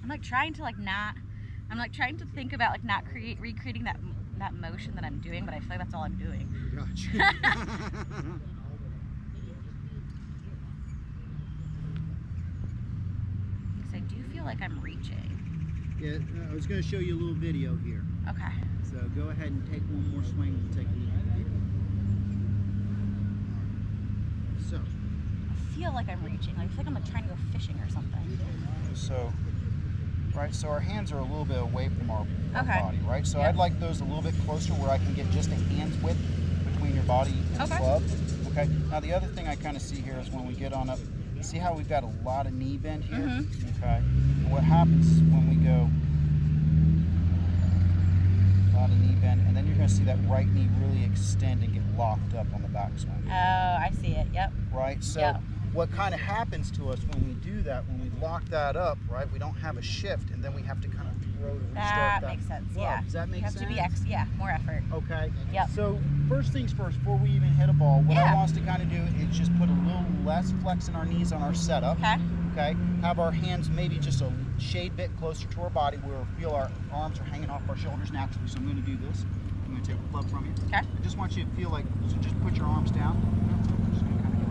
I'm like trying to like not. I'm like trying to think about like not recreating that motion that I'm doing, but I feel like that's all I'm doing. Gotcha. Because I do feel like I'm reaching. Yeah, I was going to show you a little video here. Okay. So go ahead and take one more swing and take a look at the video. So. I feel like I'm reaching. Like, I feel like I'm like trying to go fishing or something. So, right, so our hands are a little bit away from our body, right? So Yep. I'd like those a little bit closer where I can get just a hand's width between your body and the club. Okay. Now the other thing I kind of see here is when we get on up, see how we've got a lot of knee bend here? Okay. And what happens when we go, a lot of knee bend, and then you're going to see that right knee really extend and get locked up on the backswing. Oh, I see it. Yep. Right? So what kind of happens to us when we do that, when we lock that up, right, we don't have a shift, and then we have to kind of throw to restart that. That makes sense, club. yeah. Does that make sense? You have to be, more effort. Okay. Yep. So first things first, before we even hit a ball, what I want us to kind of do is just put a little less flex in our knees on our setup. Okay. Okay. Have our hands maybe just a shade bit closer to our body where we feel our arms are hanging off our shoulders naturally. So I'm going to do this. I'm going to take the club from you. Okay. I just want you to feel like, so just put your arms down. Just going to kind of go.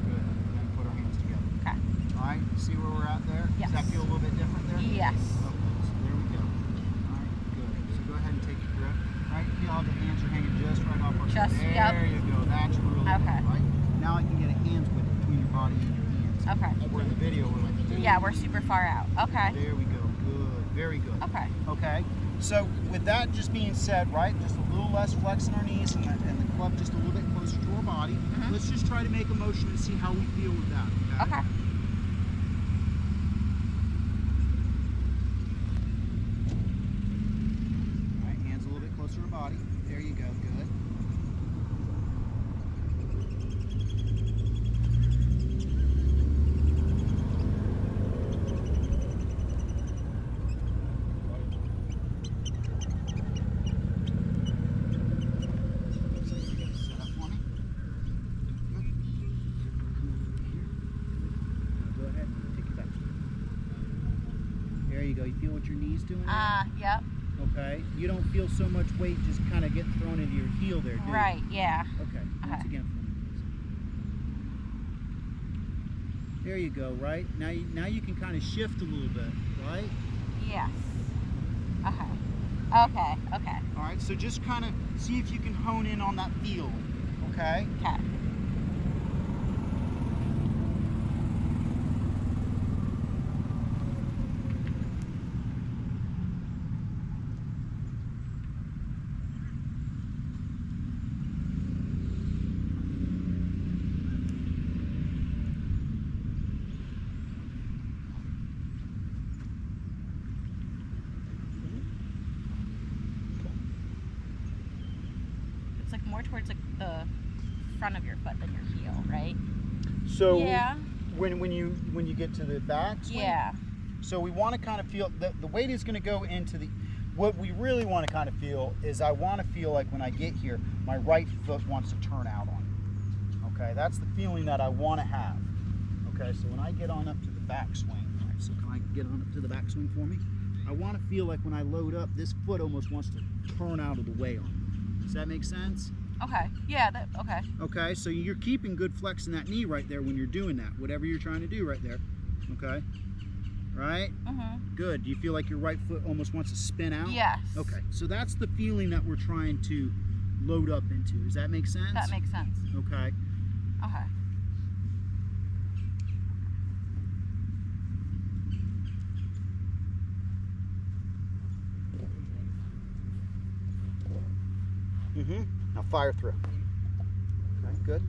Good. And then put our hands together. Okay. All right. See where we're at there? Yes. Does that feel a little bit different there? Yes. Okay. So there we go. All right. Good. So go ahead and take your grip. Right. Feel how the hands are hanging just right off our shoulders. There you go. That's really good. Right. Now I can get a hands width between your body and your hands. Okay. Where in the video we're like, yeah, we're super far out. Okay. There we go. Good. Very good. Okay. Okay. So with that just being said, right, just a little less flex in our knees and the club just a little bit closer to our body. Let's just try to make a motion and see how we feel with that. Okay. All right, hands a little bit closer to our body. There you go. Good. There you go. You feel what your knee's doing there? Yep. Okay. You don't feel so much weight just kind of get thrown into your heel there, do you? Right, yeah. Okay. Once again for me, please. There you go, right? Now you can kind of shift a little bit, right? Yes. Okay. Okay, okay. All right, so just kind of see if you can hone in on that feel, okay? Okay. It's like more towards like the front of your foot than your heel, right? So yeah. when you get to the back swing, yeah. So we want to kind of feel that the weight is going to go into the, what we really want to kind of feel is I want to feel like when I get here, my right foot wants to turn out on me. Okay, that's the feeling that I want to have. Okay, so when I get on up to the backswing, all right, so can I get on up to the backswing for me? I want to feel like when I load up, this foot almost wants to turn out of the way on me. Does that make sense? Okay, yeah, okay. Okay, so you're keeping good flex in that knee right there when you're doing that, whatever you're trying to do right there. Okay, right? Good. Do you feel like your right foot almost wants to spin out? Yes. Okay, so that's the feeling that we're trying to load up into. Does that make sense? That makes sense. Okay. Okay. Now fire through. Okay, good.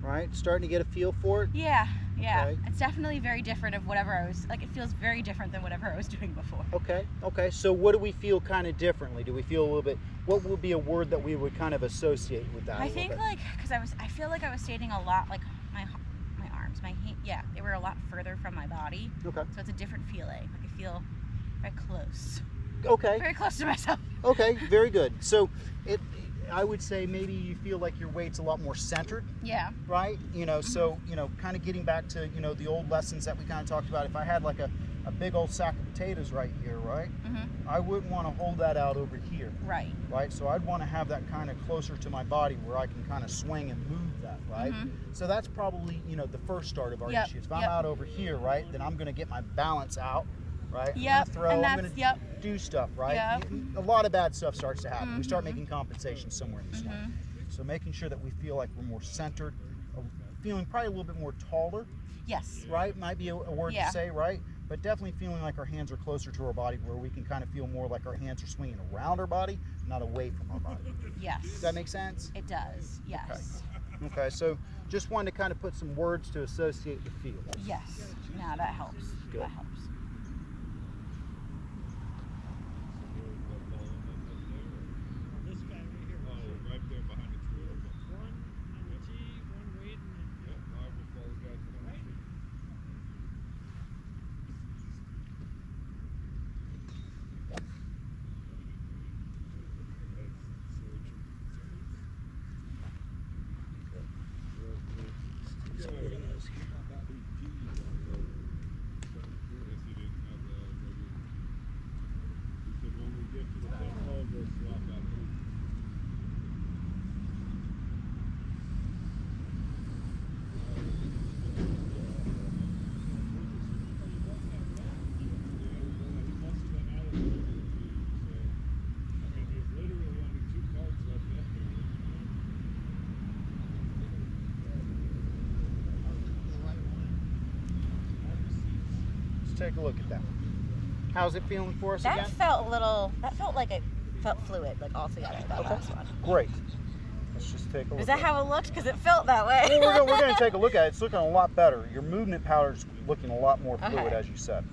right? Starting to get a feel for it? Yeah. Okay. It's definitely very different of whatever I was, like it feels very different than whatever I was doing before. Okay. So what do we feel kind of differently? Do we feel a little bit, what would be a word that we would kind of associate with that? I think like, because I feel like I was standing a lot, like my arms, my hand, they were a lot further from my body. Okay. So it's a different feeling. Like I feel very close. Okay. Very close to myself. Okay, very good. So I would say maybe you feel like your weight's a lot more centered. Yeah. Right? So, kind of getting back to, the old lessons that we kind of talked about. If I had like a big old sack of potatoes right here, right? I wouldn't want to hold that out over here. Right. Right? So I'd want to have that kind of closer to my body where I can kind of swing and move that, right? So that's probably, the first start of our issues. If I'm out over here, right, then I'm going to get my balance out, right? I'm going to throw, I'm going to do stuff, right? A lot of bad stuff starts to happen. We start making compensation somewhere in this one. So making sure that we feel like we're more centered, feeling probably a little bit more taller. Yes. Right? Might be a word to say, right? But definitely feeling like our hands are closer to our body where we can kind of feel more like our hands are swinging around our body, not away from our body. Yes. Does that make sense? It does, yes. Okay, so just wanted to kind of put some words to associate the feel. Yes. No, that helps. Good. That helps. Take a look at that. How's it feeling for us that again? That felt like it felt fluid, like all together, that last one. Great. Let's just take a look. Is that how it looked? Because it felt that way. Well, we're going to take a look at it. It's looking a lot better. Your movement pattern's looking a lot more fluid, as you said.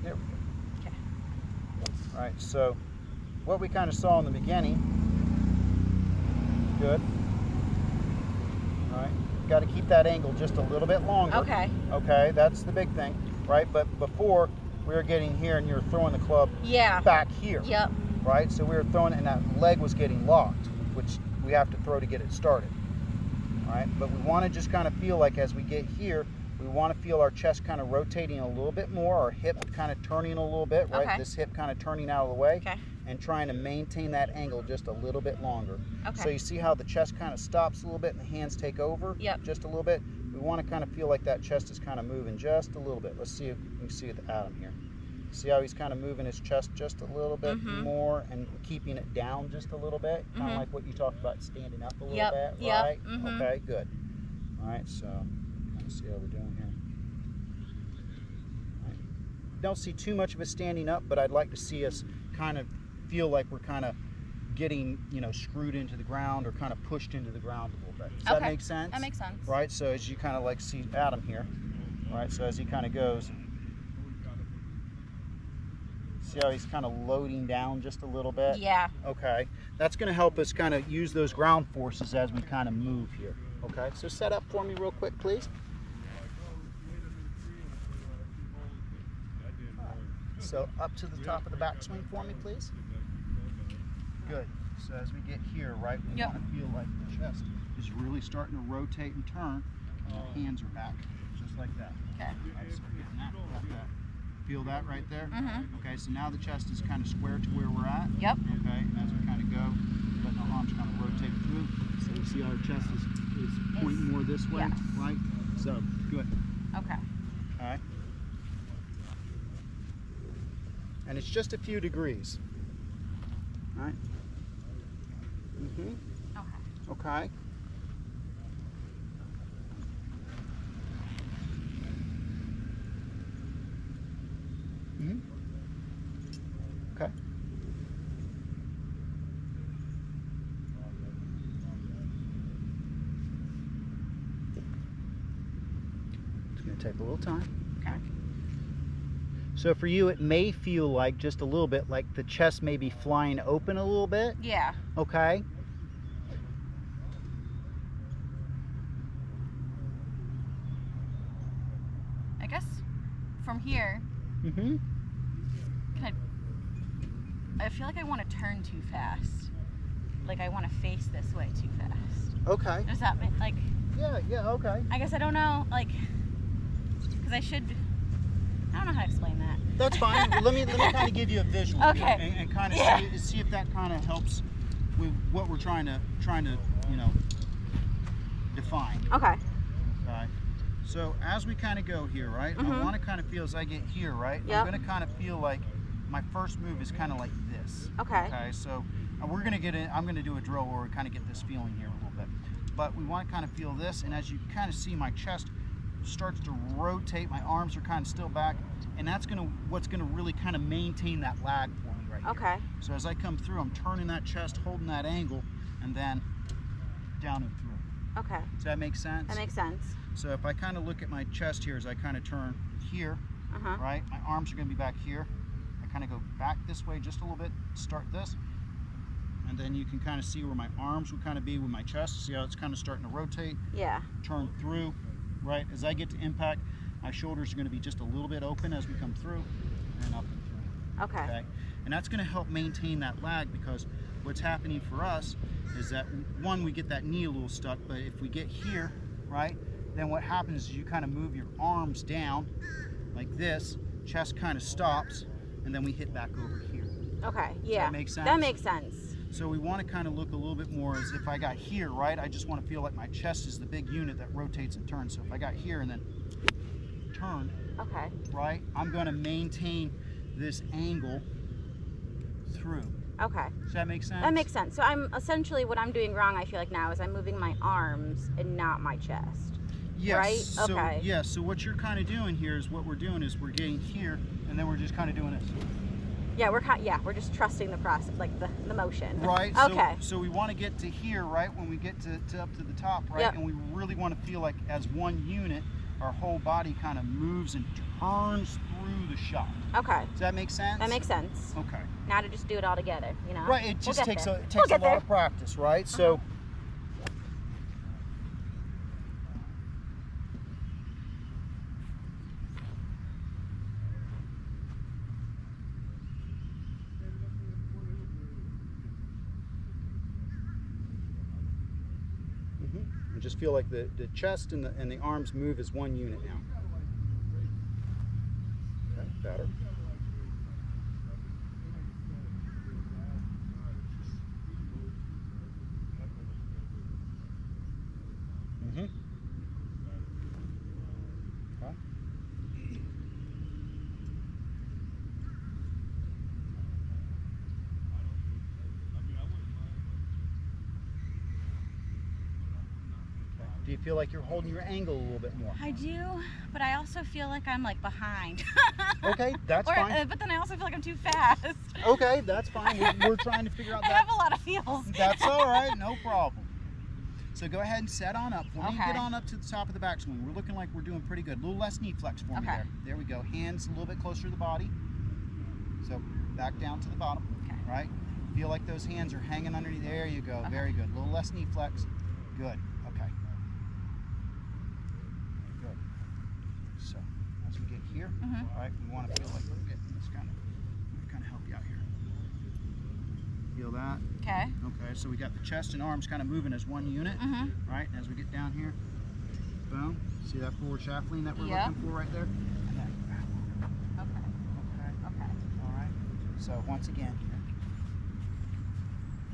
There we go. Okay. All right, so what we kind of saw in the beginning, good. All right, got to keep that angle just a little bit longer. Okay. Okay, that's the big thing, right? But before, we were getting here and you were throwing the club back here. Yep. Right, so we were throwing it and that leg was getting locked, which we have to throw to get it started. All right, but we want to just kind of feel like as we get here, we want to feel our chest kind of rotating a little bit more, our hip kind of turning a little bit, right? Okay. This hip kind of turning out of the way. Okay. And trying to maintain that angle just a little bit longer. Okay. So you see how the chest kind of stops a little bit and the hands take over just a little bit? We want to kind of feel like that chest is kind of moving just a little bit. Let's see if we can see it with Adam here. See how he's kind of moving his chest just a little bit more and keeping it down just a little bit? Kind of like what you talked about, standing up a little bit, right? Okay, good. All right, so let's see how we're doing here. All right. Don't see too much of us standing up, but I'd like to see us kind of feel like we're kind of getting, screwed into the ground or kind of pushed into the ground a little bit. Does that make sense? That makes sense. Right, so as you kind of like see Adam here, right, so as he kind of goes, see how he's kind of loading down just a little bit? Yeah. Okay, that's going to help us kind of use those ground forces as we kind of move here. Okay, so set up for me real quick, please. So up to the top of the backswing for me, please. Good. So as we get here, right, we want to feel like the chest is really starting to rotate and turn, and the hands are back, just like that. Okay. Right, so we're getting that. Feel that right there? Okay, so now the chest is kind of square to where we're at. Yep. Okay, and as we kind of go, letting the arms kind of rotate through. So you see our chest is pointing more this way, right? So, good. Okay. All right. And it's just a few degrees. All right. Okay. Okay. Take a little time. Okay. So for you, it may feel like just a little bit like the chest may be flying open a little bit. Yeah. Okay. I guess from here, Mm-hmm. I feel like I want to turn too fast. Like I want to face this way too fast. Okay. Does that make, like, Yeah, okay. I guess I don't know, like, because I don't know how to explain that. That's fine. let me kind of give you a visual Okay. here and kind of see if that kind of helps with what we're trying to define. Okay. Okay. So as we kind of go here, right? I want to kind of feel as I get here, right? Yep. I'm going to kind of feel like my first move is kind of like this. Okay. Okay. So we're going to get in. I'm going to do a drill where we kind of get this feeling here a little bit. But we want to kind of feel this, and as you kind of see, my chest starts to rotate. My arms are kind of still back, and that's what's going to really kind of maintain that lag for me right here. Okay. So as I come through, I'm turning that chest, holding that angle, and then down and through. Okay. Does that make sense? That makes sense. So if I kind of look at my chest here as I kind of turn here, right? My arms are going to be back here. I kind of go back this way just a little bit, start this, and then you can kind of see where my arms would kind of be with my chest. See how it's kind of starting to rotate? Yeah. Turn through, right? As I get to impact, my shoulders are going to be just a little bit open as we come through, and up and through. Okay. And that's going to help maintain that lag, because what's happening for us is that, one, we get that knee a little stuck, but if we get here, right, then what happens is you kind of move your arms down like this, chest kind of stops, and then we hit back over here. Okay. Does Yeah. that make sense? That makes sense. So we want to kind of look a little bit more as if I got here, right? I just want to feel like my chest is the big unit that rotates and turns. So if I got here and then turned, Okay. right, I'm going to maintain this angle through. Okay. Does that make sense? That makes sense. So I'm essentially, what I'm doing wrong, I feel like now, is I'm moving my arms and not my chest. Yes. Right? So, Okay. yeah, so what you're kind of doing here is we're getting here, and then we're just kind of doing this. Yeah, we're just trusting the process, like the motion. Right. Okay. So we want to get to here, right, when we get to up to the top, right? Yep. And we really want to feel like as one unit, our whole body kind of moves and turns through the shot. Okay. Does that make sense? That makes sense. Okay. Now to just do it all together, you know? Right. It just We'll takes get a there. lot of practice, right? So. And just feel like the chest and the arms move as one unit now. Okay, better. Okay. Do you feel like you're holding your angle a little bit more? I do, but I also feel like I'm like behind. Okay, that's fine. But then I also feel like I'm too fast. Okay, that's fine. We're trying to figure out I that. have a lot of feels. That's all right, no problem. So go ahead and set on up. When you Okay. get on up to the top of the backswing, we're looking like we're doing pretty good. A little less knee flex for me Okay. there. There we go. Hands a little bit closer to the body. So back down to the bottom, Okay. right? Feel like those hands are hanging underneath. There you go. Okay. Very good. A little less knee flex. Good. Okay. Good. So as we get here, right, we want to feel like we're getting this kind of help you out here. Feel that? Okay. Okay, so we got the chest and arms kind of moving as one unit, right? And as we get down here, boom. See that forward shaft lean that we're Yep. looking for right there? And then, Okay. okay, all right. So once again,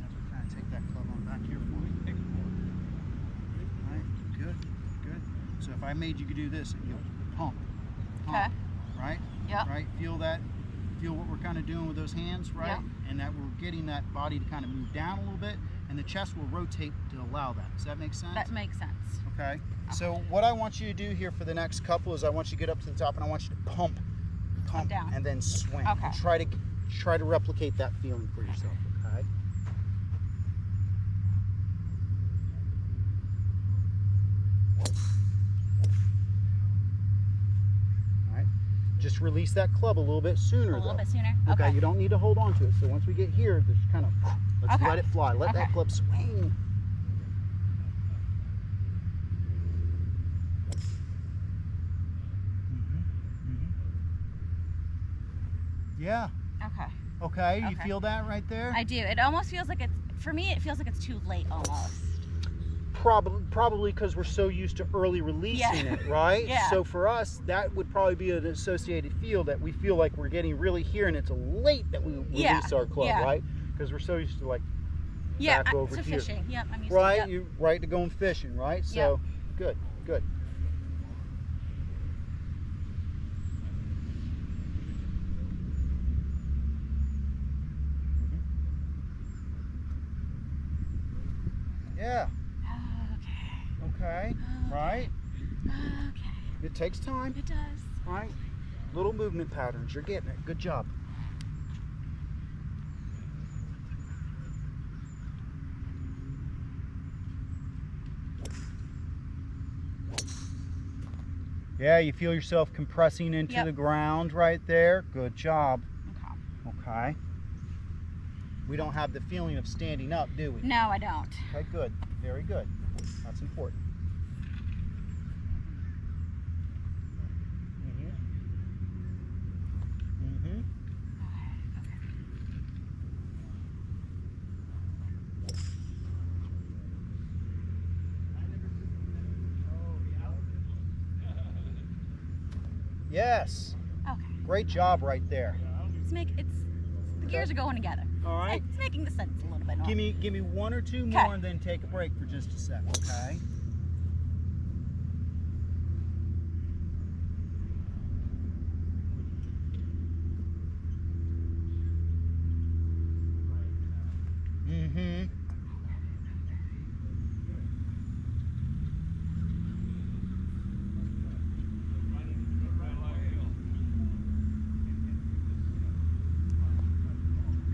as we kind of take that club on back here for me. All right, good, good. So if I made you do this, you'll pump, Okay. right? Yep. Right, feel that. Feel what we're kind of doing with those hands, right? Yep. And that we're getting that body to kind of move down a little bit, and the chest will rotate to allow that. Does that make sense? That makes sense. Okay. So what I want you to do here for the next couple is I want you to get up to the top, and I want you to pump down. and then swing. Okay. And try to replicate that feeling for yourself. Okay. release that club a little bit sooner. A little bit sooner? Okay. Okay. You don't need to hold on to it. So once we get here, just kind of, let's Okay. let it fly. Let that club swing. Yeah. Okay. Okay. You Okay. feel that right there? I do. It almost feels like it's, for me, it feels like it's too late almost. Probably because we're so used to early releasing it, right? Yeah. So for us, that would probably be an associated feel that we feel like we're getting really here, and it's late that we release our club, right? Because we're so used to like back over to here. fishing. Yep, I'm used Right, to it. you're right to going fishing, right? So good. Yeah. Okay. Right. Okay. It takes time. It does. Right. Little movement patterns. You're getting it. Good job. Yeah, you feel yourself compressing into the ground right there. Good job. Okay. We don't have the feeling of standing up, do we? No, I don't. Okay, good. Very good. That's important. Yes. Okay. Great job right there. The gears are going together. All right. It's making the sense a little bit. More. Give me one or two more and then take a break for just a sec, okay?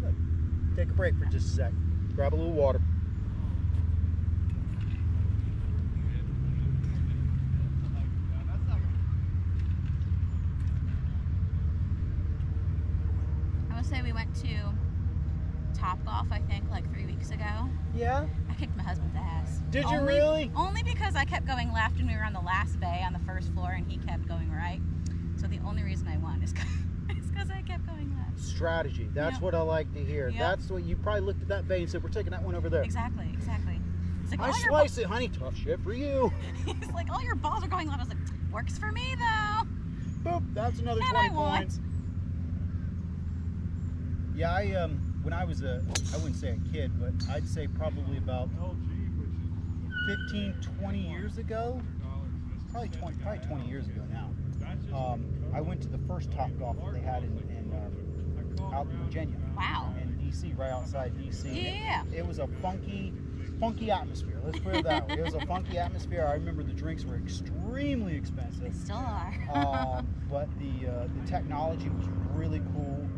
Good. Take a break for just a sec. Grab a little water. I would say we went to Top Golf, I think, like 3 weeks ago. Yeah? I kicked my husband's ass. Did you really? Only because I kept going left and we were on the last bay on the first floor and he kept going right. So the only reason I won is because I kept going left. Strategy. That's what I like to hear. Yep. That's what you probably looked at that bay and said, we're taking that one over there. Exactly. He's like, I slice it, honey. Tough shit for you. He's like, all your balls are going left. I was like, works for me though. Boop. That's another And 20 I won. points. Yeah, when I was I wouldn't say a kid, but I'd say probably about 15, 20 years ago, probably 20 years ago now. I went to the first Top Golf that they had out in Virginia. Wow. In DC, right outside DC. Yeah. It was a funky atmosphere. Let's put it that way. It was a funky atmosphere. I remember the drinks were extremely expensive. They still are. But the technology was really cool.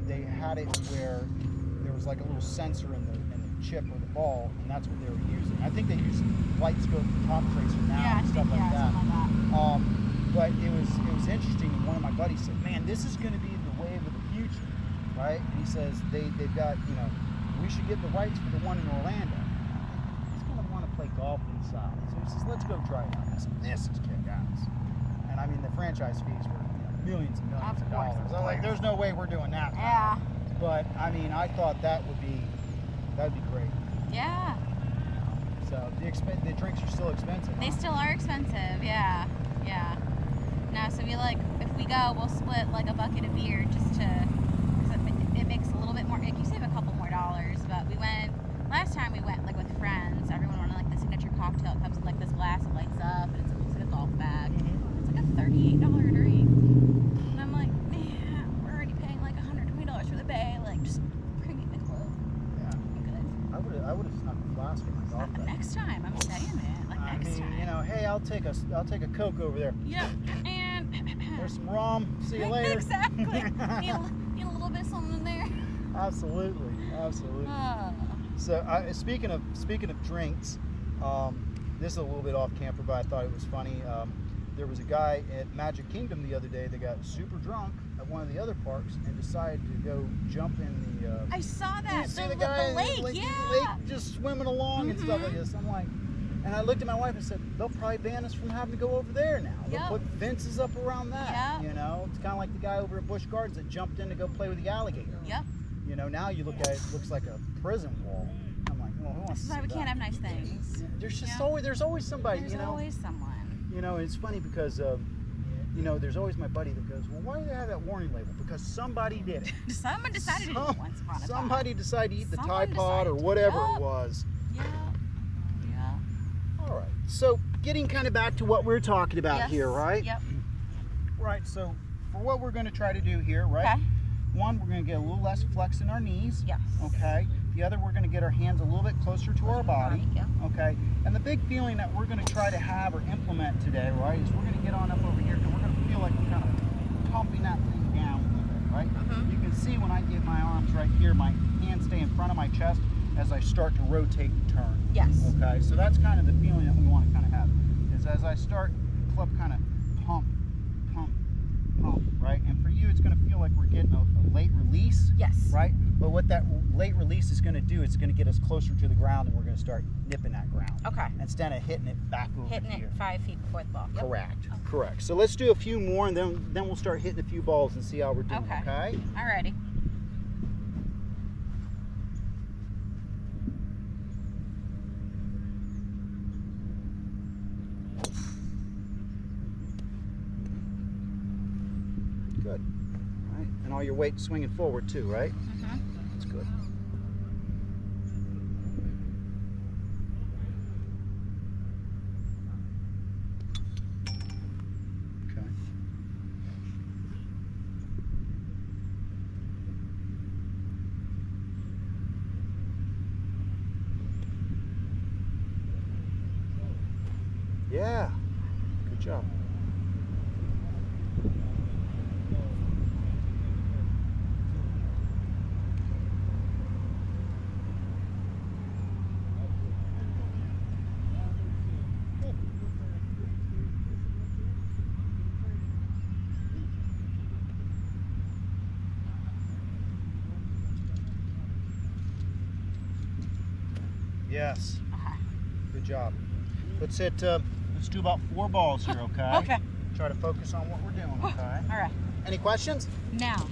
They had it where there was like a little sensor in the chip or the ball, and that's what they were using. I think they use light scope and top tracer now and stuff like that. But it was interesting. And one of my buddies said, "Man, this is going to be the wave of the future, right?" And he says they've got, we should get the rights for the one in Orlando. He's going to want to play golf inside, so he says, "Let's go try it out." I said, "This is kick-ass." And I mean, the franchise fees were millions and millions of dollars. I was like, "There's no way we're doing that." Yeah. But I mean, I thought that'd be great. Yeah. So the drinks are still expensive. They still are expensive. Yeah. No, so if we go, we'll split like a bucket of beer just because it makes a little bit more. Like, you save a couple more dollars. But last time we went like with friends. Everyone wanted like the signature cocktail. It comes in like this glass, it lights up, and it's like a golf bag. It's like a $38 drink. And I'm like, man, we're already paying like $120 for the bay. Like, just bring me the club. Yeah. I'm good. I would have snuck a flask in my golf bag. Next time, I'm saying it. Like next time. Hey, I'll take a Coke over there. Yep. And There's some rum. See you later. Exactly. Need a little bit of something in there. Absolutely. So speaking of drinks, this is a little bit off camper, but I thought it was funny. there was a guy at Magic Kingdom the other day that got super drunk at one of the other parks and decided to go jump in the. I saw that. You see the guy the lake, in the yeah. lake just swimming along and stuff like this. I'm like, and I looked at my wife and said, they'll probably ban us from having to go over there now. They'll Yep. put fences up around that. Yep. You know, it's kind of like the guy over at Busch Gardens that jumped in to go play with the alligator. Yep. You know, now you look at it, it looks like a prison wall. I'm like, well, who wants This to is why see we that? can't have nice things. There's just Yeah. always, there's always somebody, There's you know. always someone. You know, it's funny because, you know, there's always my buddy that goes, well, why do they have that warning label? Because somebody did it. Someone decided to do it once upon a time. Somebody decided to eat the Someone Tide Pod or decided to. whatever Yep. it was. Yeah. Yeah. All right. So getting kind of back to what we're talking about Yes. here, right? Yep. Right. So for what we're going to try to do here, right? Okay. One, we're going to get a little less flex in our knees. Yes. Okay. The other, we're going to get our hands a little bit closer to our body. Yep. Okay. And the big feeling that we're going to try to have or implement today, right, is we're going to get on up over here and we're going to feel like we're kind of pumping that thing down a little bit, right? Mhm. You can see when I get my arms right here, my hands stay in front of my chest as I start to rotate and turn. Yes. Okay. So that's kind of the feeling that we want to kind of have. Is as I start, club kind of pump, pump, pump, right? And for you, it's going to feel like we're getting a late release. Yes. Right? But what that late release is going to do, it's going to get us closer to the ground and we're going to start nipping that ground. Okay. Instead of hitting it back over Hitting here. it 5 feet before the ball. Yep. Correct. Okay. Correct. So let's do a few more and then we'll start hitting a few balls and see how we're doing. Okay. Okay? Alrighty. Good. All right. And all your weight swinging forward too, right? Mhm. That's good. Okay. Yeah. Good job. Yes. Okay. Good job. Let's hit. Let's do about 4 balls here, okay? Okay. Try to focus on what we're doing, okay? All right. Any questions? Now,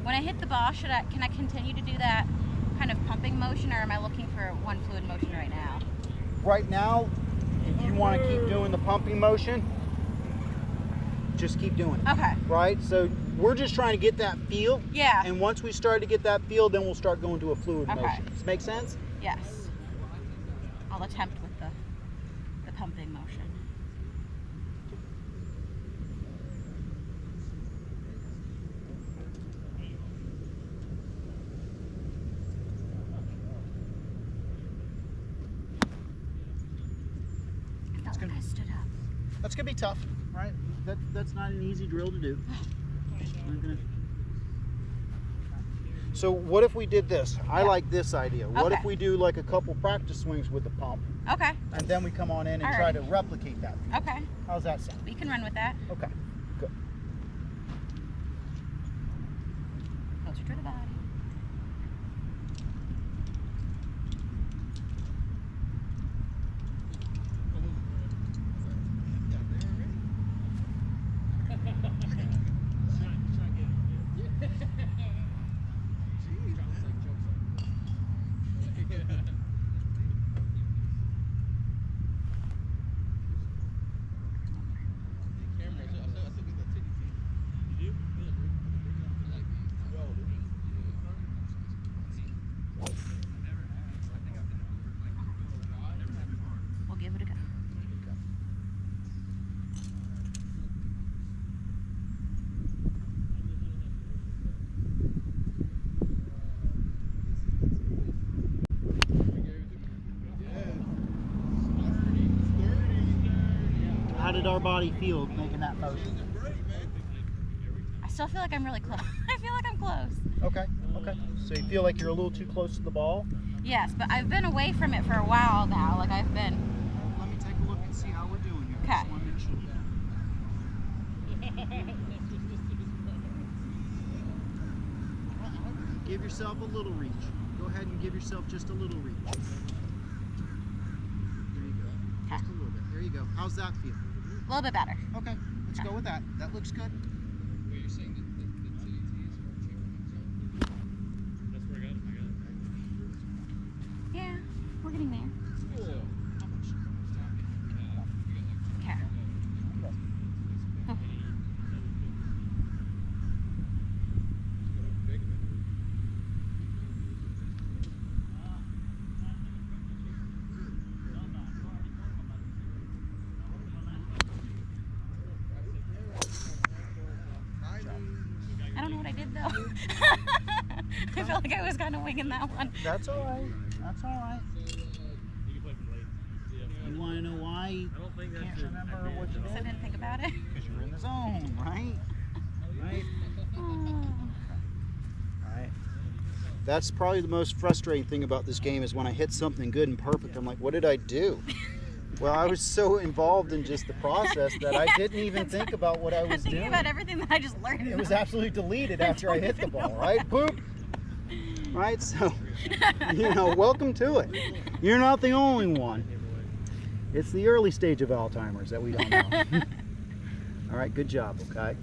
when I hit the ball, can I continue to do that kind of pumping motion, or am I looking for one fluid motion right now? Right now, if you want to keep doing the pumping motion, just keep doing it. Okay. Right? So we're just trying to get that feel. Yeah. And once we start to get that feel, then we'll start going to a fluid Okay. motion. Does this make sense? Yes. I'll attempt with the pumping motion. I felt like I stood up. That's going to be tough, right? That's not an easy drill to do. I'm gonna... So what if we did this? I like this idea. What if Okay. we do like a couple practice swings with the pump, Okay. and then we come on in and try to replicate that? Okay. How's that sound? We can run with that. Okay, good. Closer to the body. We'll give it a go. How did our body feel making that motion? I still feel like I'm really close. I feel like I'm close. Okay, okay. So you feel like you're a little too close to the ball? Yes, but I've been away from it for a while now. Like I've been Let's see how we're doing here. Okay. Just want to make sure. Give yourself a little reach. Go ahead and give yourself just a little reach. There you go. Just a little bit. There you go. How's that feel? A little bit better. Okay, let's go with that. That looks good. Wait, you're saying that the TDTs are cheaper? That's where I got it. Yeah, we're getting there. Cool. Okay. I don't know what I did though. I felt like I was kind of winging that one. That's all right. That's all right. You want to know why you can't remember what you So I did? didn't think about it. Because you're in the zone, right? Right? Oh. Right. That's probably the most frustrating thing about this game is when I hit something good and perfect, I'm like, what did I do? Well, I was so involved in just the process that I didn't even think about what I was Thinking doing. about everything that I just learned. It was absolutely deleted after I hit the ball, right? Boop. Right? So, welcome to it. You're not the only one. It's the early stage of Alzheimer's that we don't know. All right, good job, okay?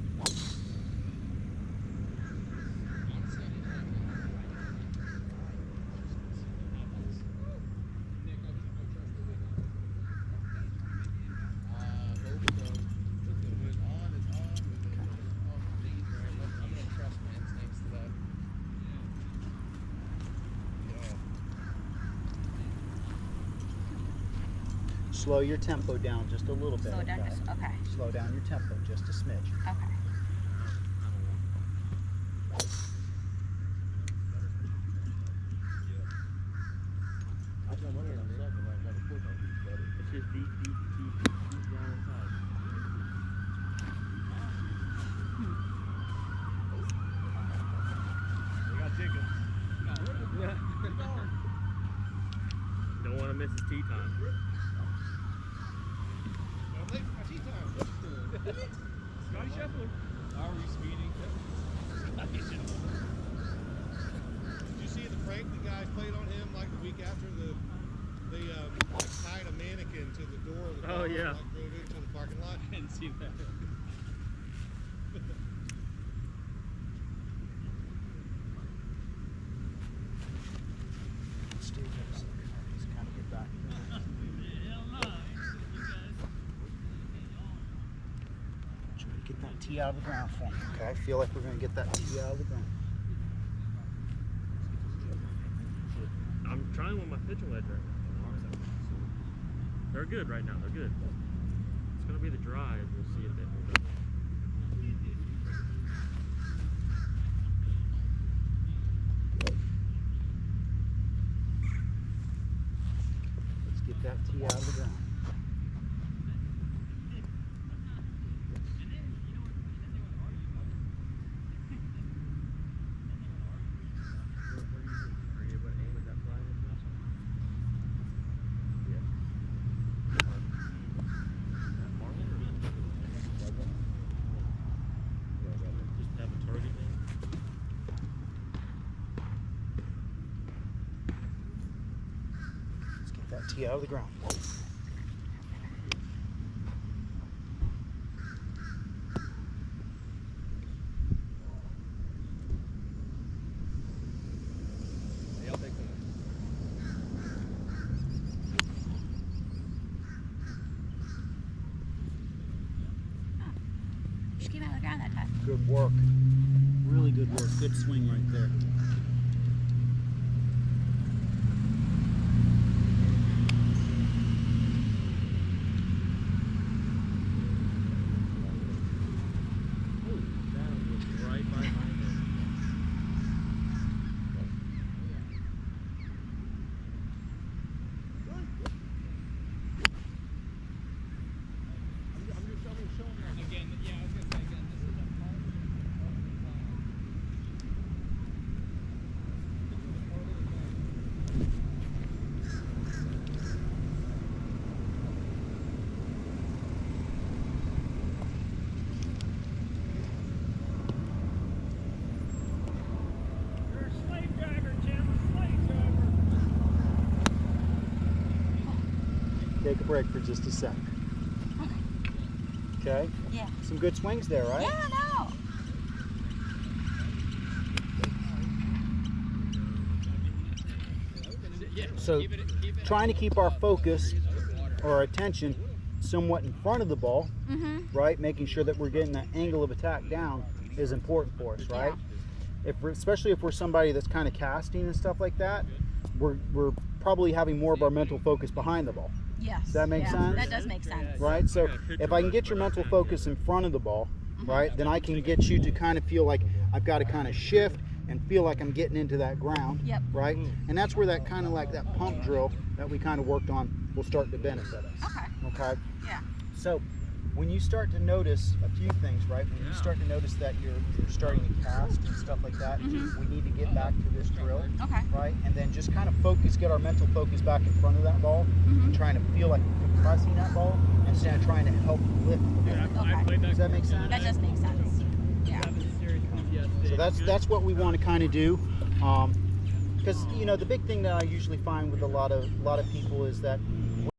Slow your tempo down just a little bit. Slow it down okay? just, okay. Slow down your tempo just a smidge. Okay. It's just deep down inside. We got chickens. Don't want to miss his tea time. I'm late for my tea time. Scotty Scheffler. How are you speeding? Did you see the prank the guys played on him like the week after they like tied a mannequin to the door of the car and like drove into the parking lot? I didn't see that. Steve, he's kind of get back. Try to get that tee out of the ground for me, okay? I feel like we're going to get that tee out of the ground. I'm trying with my pitching wedge right now. They're good right now. They're good. It's going to be the drive. We'll see if they hold up. Let's get that tee out of the ground. Are you able to aim at that flag? Yeah. Just have a target name. Let's get that tee out of the ground. Yeah, I'll take that. Just came out of the ground that time. Good work. Really good work. Good swing right there. Ooh, that was right behind him. take a break for just a sec. Okay? Yeah. Some good swings there, right? Yeah, no. So trying to keep our focus or our attention somewhat in front of the ball, right? Making sure that we're getting that angle of attack down is important for us, right? Especially if we're somebody that's kind of casting and stuff like that, we're probably having more of our mental focus behind the ball. Yes. Does that make sense? That does make sense. Right? So if I can get your mental focus in front of the ball, right, then I can get you to kind of feel like I've got to kind of shift and feel like I'm getting into that ground, right? And that's where that kind of like that pump drill that we kind of worked on will start to benefit us. Okay? Yeah. So when you start to notice a few things, right? When you start to notice that you're starting to cast and stuff like that, we need to get back to this drill, right? And then just kind of focus, get our mental focus back in front of that ball, and trying to feel like we're compressing that ball instead of trying to help lift the ball. Does that make sense? That does make sense. Yeah. So that's what we want to kind of do, because you know the big thing that I usually find with a lot of people is that